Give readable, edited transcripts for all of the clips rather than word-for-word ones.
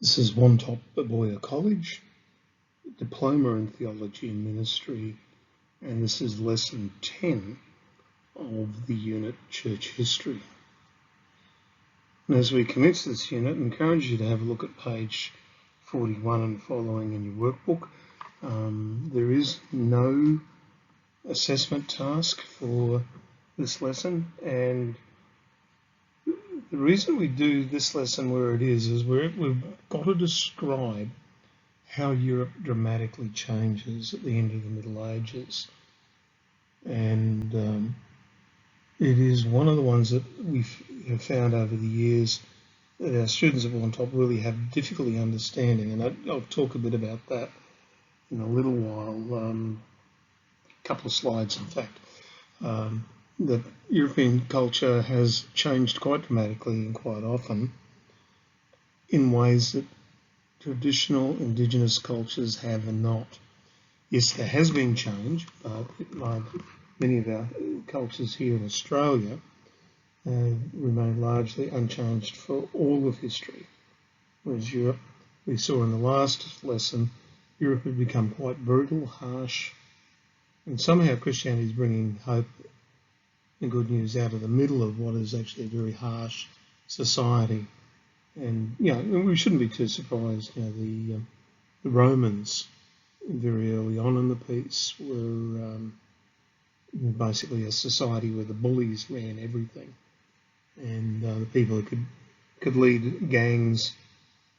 This is Wantop Baboya College, Diploma in Theology and Ministry, and this is Lesson 10 of the unit Church History. And as we commence this unit, I encourage you to have a look at page 41 and following in your workbook. There is no assessment task for this lesson, and the reason we do this lesson where it is we've got to describe how Europe dramatically changes at the end of the Middle Ages. And it is one of the ones that we have found over the years that our students at Wantop really have difficulty understanding, and I'll talk a bit about that in a little while, a couple of slides in fact. That European culture has changed quite dramatically and quite often in ways that traditional indigenous cultures have not. Yes, there has been change, but like many of our cultures here in Australia, remain largely unchanged for all of history. Whereas Europe, we saw in the last lesson, Europe had become quite brutal, harsh, and somehow Christianity is bringing hope and good news out of the middle of what is actually a very harsh society. And we shouldn't be too surprised. The Romans very early on in the piece were basically a society where the bullies ran everything, and the people who could lead gangs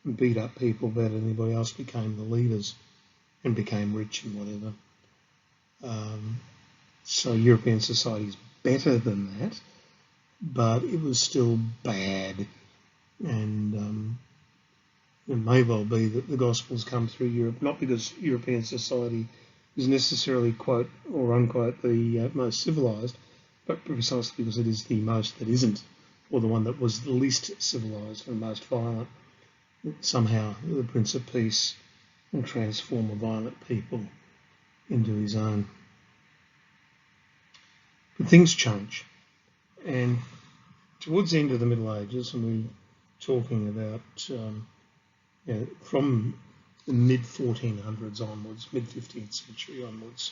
and beat up people better than anybody else became the leaders and became rich and whatever. So European society is better than that, but it was still bad. And it may well be that the Gospels come through Europe, not because European society is necessarily, quote or unquote, the most civilised, but precisely because it is the most that isn't, or the one that was the least civilised and most violent. Somehow the Prince of Peace will transform a violent people into his own. But things change, and towards the end of the Middle Ages, and we're talking about from the mid-1400s onwards, mid-15th century onwards.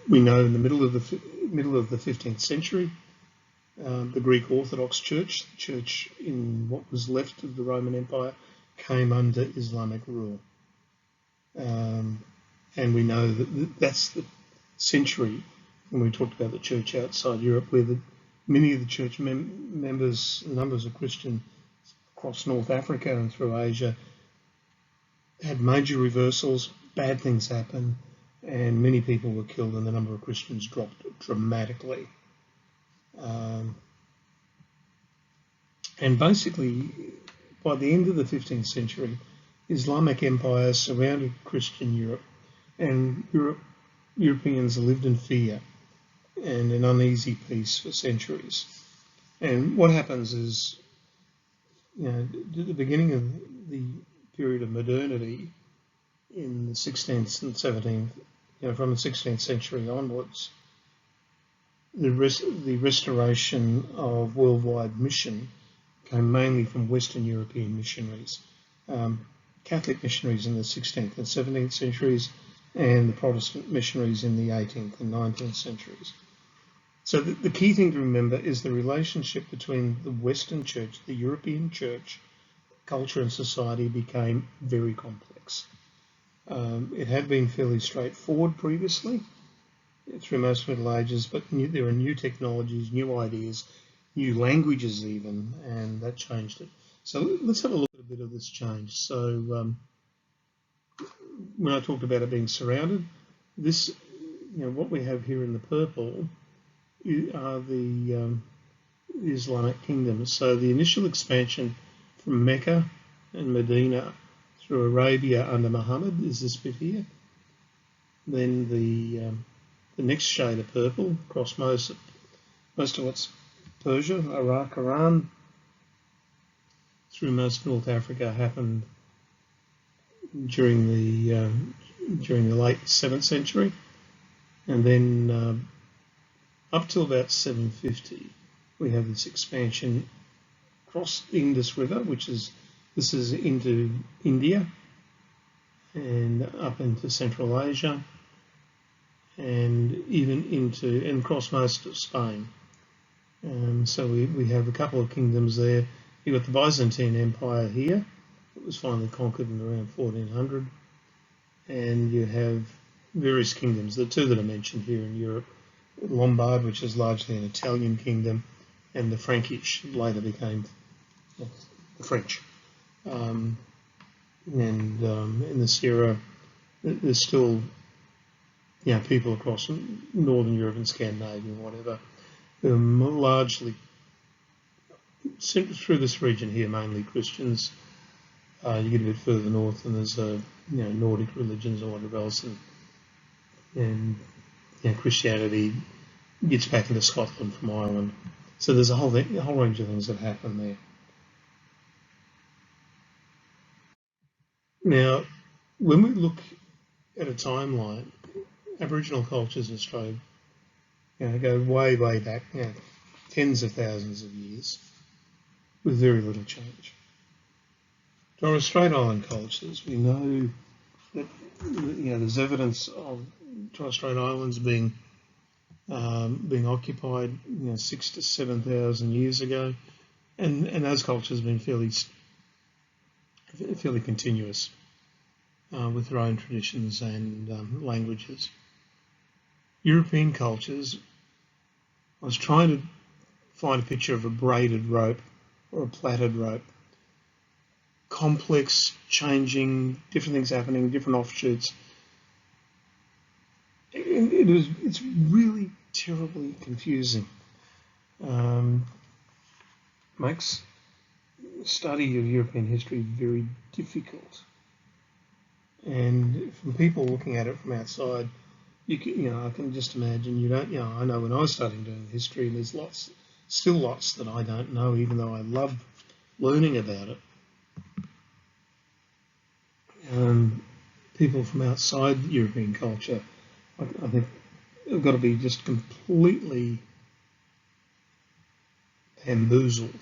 We know in the middle of the 15th century, the Greek Orthodox Church, the church in what was left of the Roman Empire, came under Islamic rule. And we know that that's the century when we talked about the church outside Europe, where many of the church members, numbers of Christians across North Africa and through Asia, had major reversals, bad things happened, and many people were killed, and the number of Christians dropped dramatically. And basically, by the end of the 15th century, Islamic empires surrounded Christian Europe, and Europeans lived in fear and an uneasy peace for centuries. And what happens is, at the beginning of the period of modernity in the 16th and 17th, from the 16th century onwards, the restoration of worldwide mission came mainly from Western European missionaries, Catholic missionaries in the 16th and 17th centuries, and the Protestant missionaries in the 18th and 19th centuries. So the key thing to remember is the relationship between the Western Church, the European Church, culture and society became very complex. It had been fairly straightforward previously through most Middle Ages, but there are new technologies, new ideas, new languages even, and that changed it. So let's have a look at a bit of this change. So when I talked about it being surrounded, this, what we have here in the purple are the Islamic kingdoms. So the initial expansion from Mecca and Medina through Arabia under Muhammad is this bit here. Then the next shade of purple across most of what's Persia, Iraq, Iran, through most of North Africa happened during the late 7th century, and then up till about 750, we have this expansion across the Indus River, which is This is into India and up into Central Asia and even into and across most of Spain. So we have a couple of kingdoms there. You've got the Byzantine Empire here. It was finally conquered in around 1400. And you have various kingdoms. The two that I mentioned here in Europe, Lombard, which is largely an Italian kingdom, and the Frankish later became the French. And in this era, there's still people across Northern Europe and Scandinavia and whatever, who are largely, through this region here, mainly Christians. You get a bit further north and there's Nordic religions or whatever else, and Christianity gets back into Scotland from Ireland. So there's a whole range of things that happen there. Now, when we look at a timeline, Aboriginal cultures in Australia go way, way back, tens of thousands of years, with very little change. Torres Strait Island cultures, we know that there's evidence of Torres Strait Islands being occupied 6,000 to 7,000 years ago, and those cultures have been fairly continuous with their own traditions and languages. European cultures, I was trying to find a picture of a braided rope or a plaited rope. Complex, changing, different things happening, different offshoots. It's really terribly confusing. Makes study of European history very difficult. And from people looking at it from outside, I can just imagine I know when I was starting doing history, there's still lots that I don't know, even though I love learning about it. People from outside European culture, I think, have got to be just completely bamboozled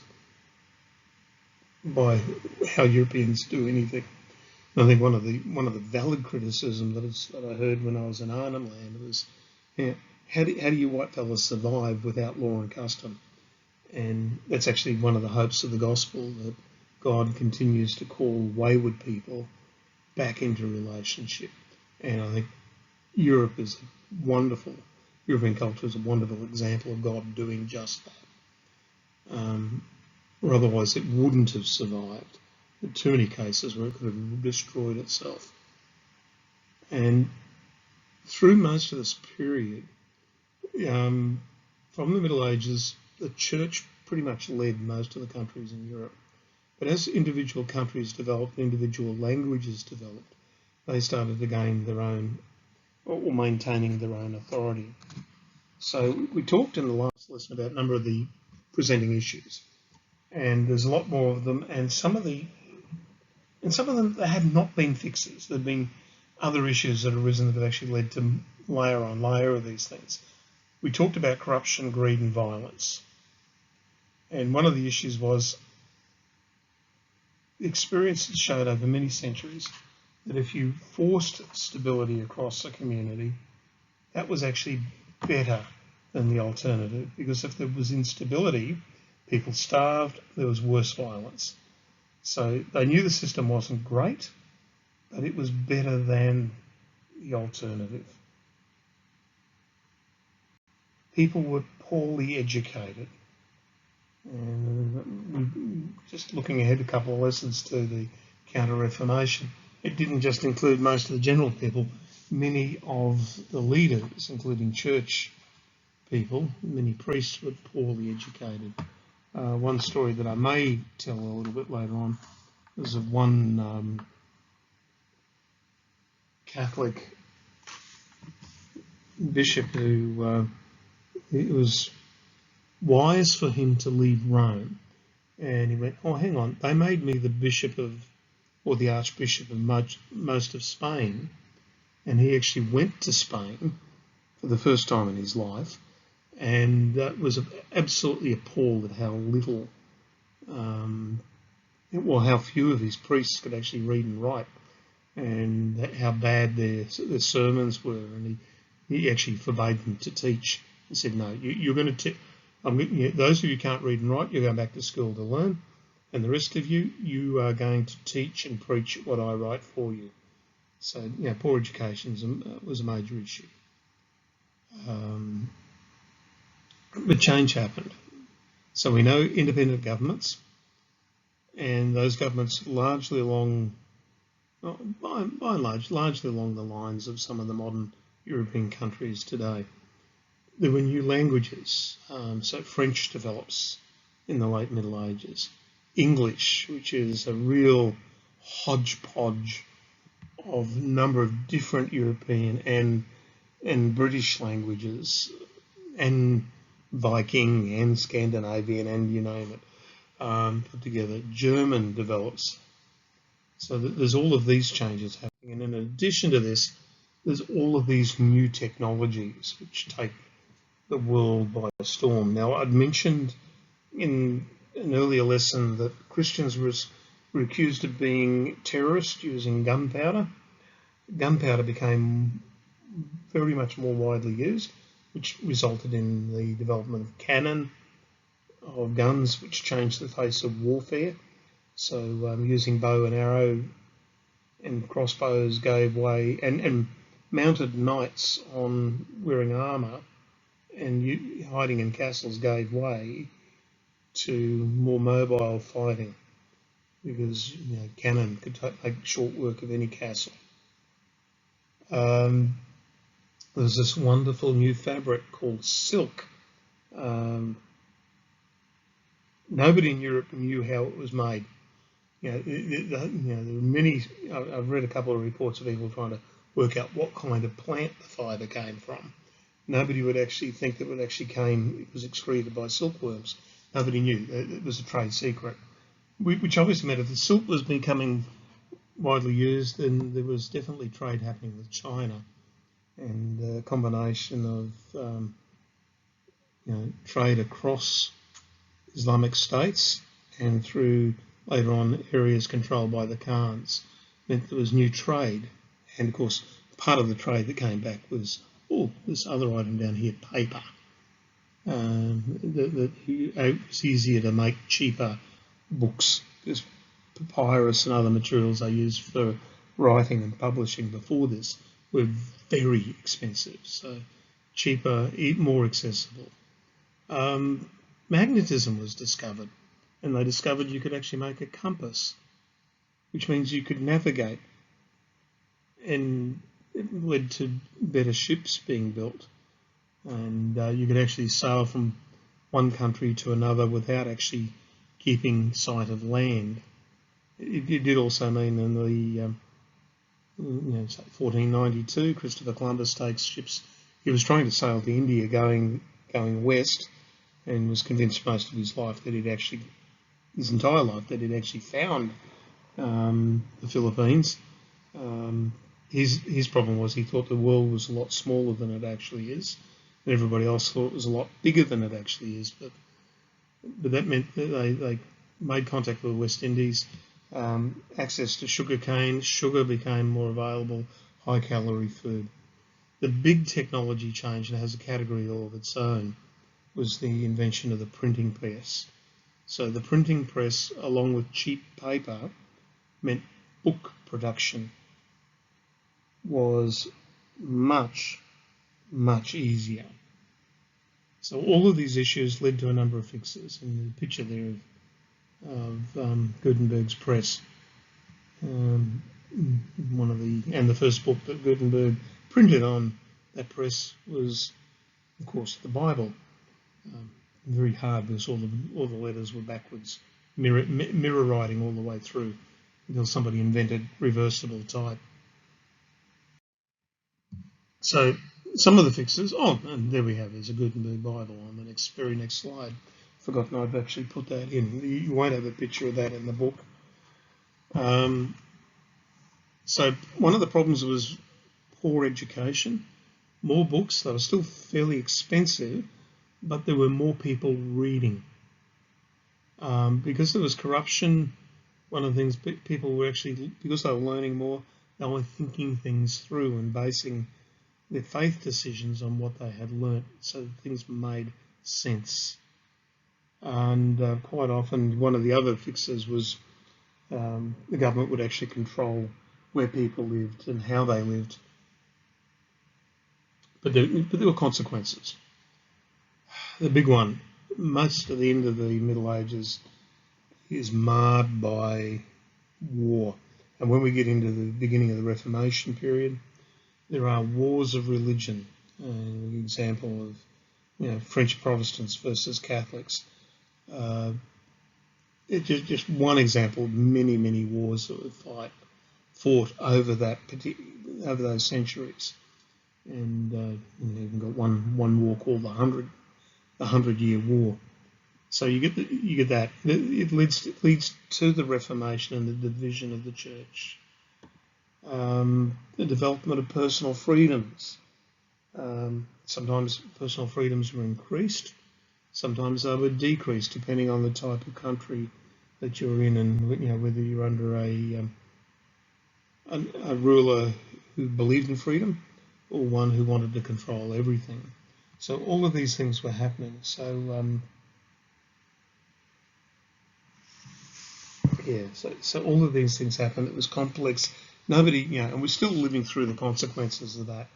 by how Europeans do anything. And I think one of the valid criticism that I heard when I was in Arnhem Land was, how do you white fellas survive without law and custom? And that's actually one of the hopes of the gospel, that God continues to call wayward people back into relationship. And I think European culture is a wonderful example of God doing just that. Or otherwise it wouldn't have survived. There are too many cases where it could have destroyed itself. And through most of this period, from the Middle Ages, the church pretty much led most of the countries in Europe. But as individual countries developed, individual languages developed, they started to gain their own, or maintaining their own authority. So we talked in the last lesson about a number of the presenting issues, and there's a lot more of them, and some of them they have not been fixes. There have been other issues that have arisen that have actually led to layer on layer of these things. We talked about corruption, greed, and violence, and one of the issues was experience has showed over many centuries that if you forced stability across a community, that was actually better than the alternative, because if there was instability, people starved, there was worse violence. So they knew the system wasn't great, but it was better than the alternative. People were poorly educated. And just looking ahead a couple of lessons to the Counter-Reformation, it didn't just include most of the general people. Many of the leaders, including church people, many priests, were poorly educated. One story that I may tell a little bit later on is of one Catholic bishop who it was wise for him to leave Rome, and he went, oh, hang on, they made me the bishop of, or the archbishop of most of Spain, and he actually went to Spain for the first time in his life, and was absolutely appalled at how little well, how few of his priests could actually read and write, and how bad their sermons were, and he actually forbade them to teach. He said, "No, you're going to those of you who can't read and write, you're going back to school to learn, and the rest of you, you are going to teach and preach what I write for you." So, poor education was a major issue. But change happened. So we know independent governments, and those governments largely along, by and large, largely along the lines of some of the modern European countries today. There were new languages, so French develops in the late Middle Ages. English, which is a real hodgepodge of a number of different European and British languages, and Viking and Scandinavian and you name it, put together. German develops. So there's all of these changes happening. And in addition to this, there's all of these new technologies which take the world by storm. Now, I'd mentioned in an earlier lesson that Christians were accused of being terrorists using gunpowder. Gunpowder became very much more widely used, which resulted in the development of cannon, of guns, which changed the face of warfare. So using bow and arrow and crossbows gave way, and mounted knights on wearing armour and hiding in castles gave way to more mobile fighting, because cannon could take short work of any castle. There's this wonderful new fabric called silk. Nobody in Europe knew how it was made. There were many. I've read a couple of reports of people trying to work out what kind of plant the fibre came from. Nobody would actually think that it was excreted by silkworms. Nobody knew. It was a trade secret, which obviously meant if the silk was becoming widely used, then there was definitely trade happening with China, and a combination of trade across Islamic states and through later on areas controlled by the Khans meant there was new trade. And of course, part of the trade that came back was, this other item down here, paper. It was easier to make cheaper books, because papyrus and other materials they used for writing and publishing before this were very expensive. So cheaper, more accessible. Magnetism was discovered, and they discovered you could actually make a compass, which means you could navigate, and it led to better ships being built, and you could actually sail from one country to another without actually keeping sight of land. It did also mean in the 1492, Christopher Columbus takes ships. He was trying to sail to India going west, and was convinced most of his life that his entire life, that he'd actually found the Philippines. His problem was he thought the world was a lot smaller than it actually is, and everybody else thought it was a lot bigger than it actually is. But that meant that they made contact with the West Indies, access to sugar became more available, high-calorie food. The big technology change, and has a category all of its own, was the invention of the printing press. So the printing press, along with cheap paper, meant book production was much, much easier. So all of these issues led to a number of fixes. And the picture there of Gutenberg's press, and the first book that Gutenberg printed on that press was, of course, the Bible. Very hard because all the letters were backwards, mirror writing all the way through, until somebody invented reversible type. So some of the fixes. And there we have. There's a Gutenberg Bible on the very next slide. Forgotten I've actually put that in. You won't have a picture of that in the book. So one of the problems was poor education, more books. They were still fairly expensive, but there were more people reading. Because there was corruption one of the things people were actually, because they were learning more, they were thinking things through and basing their faith decisions on what they had learnt, so things made sense. And quite often, one of the other fixes was the government would actually control where people lived and how they lived. But there were consequences. The big one, most of the end of the Middle Ages is marred by war. And when we get into the beginning of the Reformation period, there are wars of religion. An example of, French Protestants versus Catholics. It's just one example of many, many wars that were fought over over those centuries. And you've even got one war called the 100-Year War. So you get that. It leads to the Reformation and the division of the church. The development of personal freedoms. Sometimes personal freedoms were increased. Sometimes they were decreased, depending on the type of country that you're in, and whether you're under a ruler who believed in freedom or one who wanted to control everything. So all of these things were happening. So so all of these things happened. It was complex. Nobody, and we're still living through the consequences of that.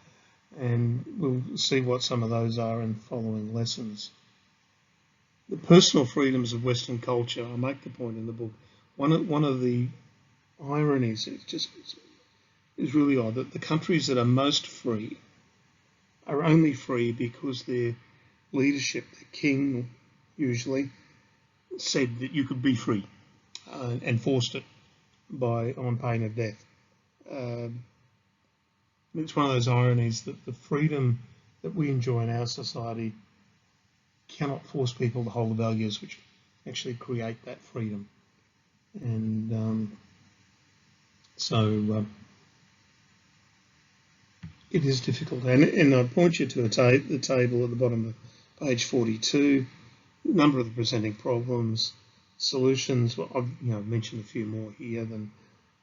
And we'll see what some of those are in following lessons. The personal freedoms of Western culture, I make the point in the book, one of the ironies is really odd, that the countries that are most free are only free because their leadership, the king usually, said that you could be free and forced it on pain of death. It's one of those ironies that the freedom that we enjoy in our society cannot force people to hold the values which actually create that freedom. And so it is difficult. And I point you to the table at the bottom of page 42, a number of the presenting problems, solutions. Well, I've mentioned a few more here than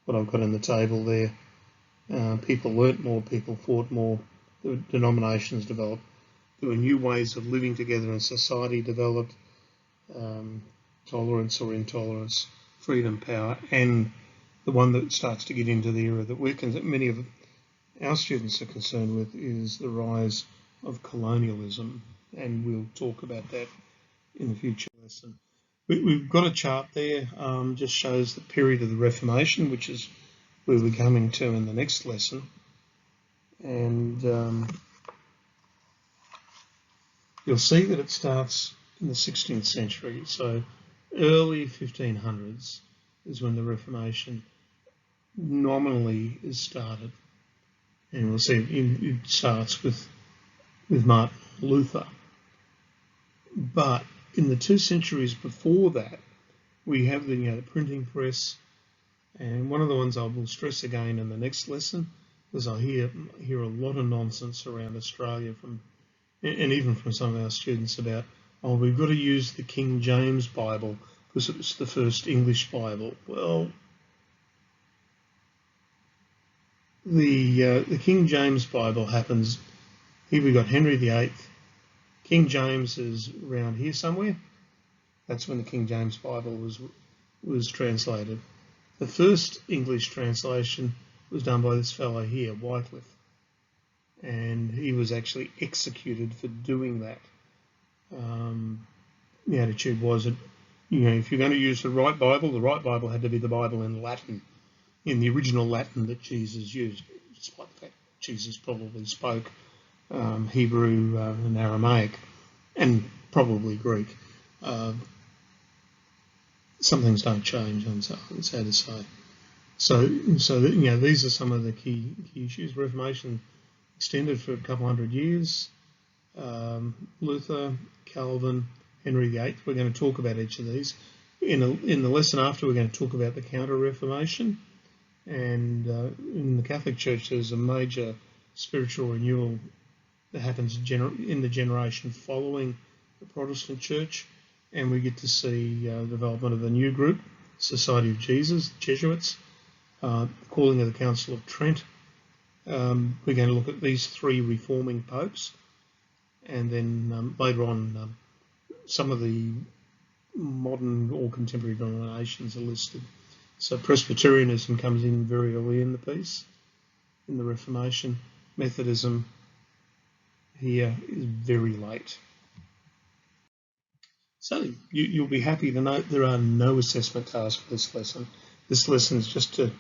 what I've got in the table there. People learnt more, people fought more, the denominations developed. There were new ways of living together in society developed, tolerance or intolerance, freedom, power, and the one that starts to get into the era that many of our students are concerned with is the rise of colonialism, and we'll talk about that in a future lesson. We've got a chart there, just shows the period of the Reformation, which is where we're coming to in the next lesson. And you'll see that it starts in the 16th century, so early 1500s is when the Reformation nominally is started. And we'll see it starts with Martin Luther. But in the 2 centuries before that, we have the printing press, and one of the ones I will stress again in the next lesson, because I hear a lot of nonsense around Australia and even from some of our students about, we've got to use the King James Bible because it was the first English Bible. Well, the King James Bible happens, here we've got Henry VIII, King James is around here somewhere. That's when the King James Bible was translated. The first English translation was done by this fellow here, Wycliffe, and he was actually executed for doing that. The attitude was that, if you're going to use the right Bible had to be the Bible in Latin, in the original Latin that Jesus used, despite the fact Jesus probably spoke Hebrew and Aramaic, and probably Greek. Some things don't change, I'm sad to say. So these are some of the key issues. Reformation extended for a couple hundred years. Luther, Calvin, Henry VIII. We're going to talk about each of these. In the lesson after, we're going to talk about the Counter-Reformation. And in the Catholic Church, there's a major spiritual renewal that happens in the generation following the Protestant Church, and we get to see the development of a new group, Society of Jesus, Jesuits, calling of the Council of Trent. We're going to look at these three reforming popes, and then later on some of the modern or contemporary denominations are listed. So Presbyterianism comes in very early in the piece, in the Reformation. Methodism here is very late. So you'll be happy to note there are no assessment tasks for this lesson. This lesson is just to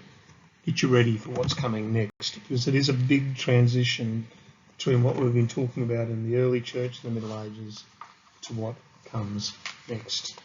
get you ready for what's coming next, because it is a big transition between what we've been talking about in the early church, the Middle Ages, to what comes next.